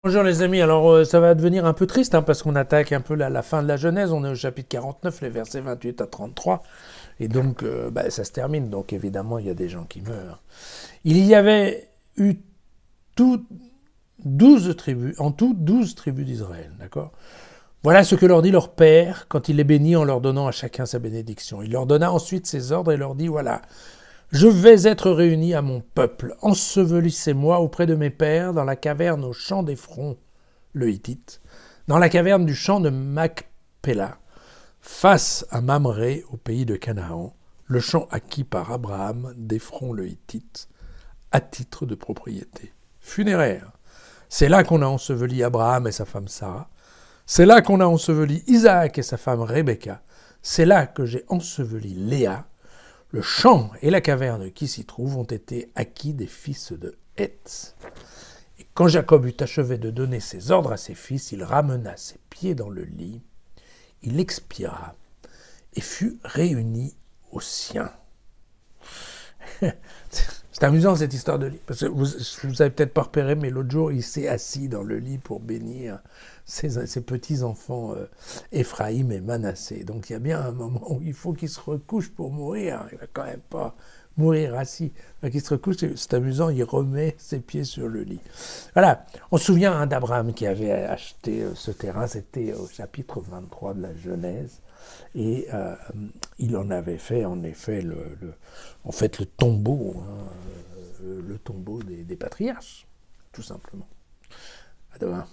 Bonjour les amis, alors ça va devenir un peu triste parce qu'on attaque un peu la fin de la Genèse, on est au chapitre 49, les versets 28 à 33, et donc ça se termine, donc évidemment il y a des gens qui meurent. Il y avait eu tout 12 tribus, en tout 12 tribus d'Israël, d'accord? Voilà ce que leur dit leur père quand il les bénit en leur donnant à chacun sa bénédiction. Il leur donna ensuite ses ordres et leur dit, voilà, je vais être réuni à mon peuple. Ensevelissez-moi auprès de mes pères dans la caverne au champ d'Ephron, le Hittite, dans la caverne du champ de Macpéla, face à Mamré au pays de Canaan, le champ acquis par Abraham d'Ephron le Hittite, à titre de propriété funéraire. C'est là qu'on a enseveli Abraham et sa femme Sarah. C'est là qu'on a enseveli Isaac et sa femme Rebecca. C'est là que j'ai enseveli Léa. Le champ et la caverne qui s'y trouvent ont été acquis des fils de Heth. Et quand Jacob eut achevé de donner ses ordres à ses fils, il ramena ses pieds dans le lit, il expira et fut réuni aux siens. C'est amusant cette histoire de lit, parce que vous avez peut-être pas repéré, mais l'autre jour, il s'est assis dans le lit pour bénir ses petits-enfants Éphraïm et Manassé. Donc il y a bien un moment où il faut qu'il se recouche pour mourir. Il va quand même pas mourir assis. Donc il se recouche, c'est amusant, il remet ses pieds sur le lit. Voilà, on se souvient d'Abraham qui avait acheté ce terrain, c'était au chapitre 23 de la Genèse. Et il en avait fait en effet le tombeau, le tombeau des patriarches, tout simplement. À demain.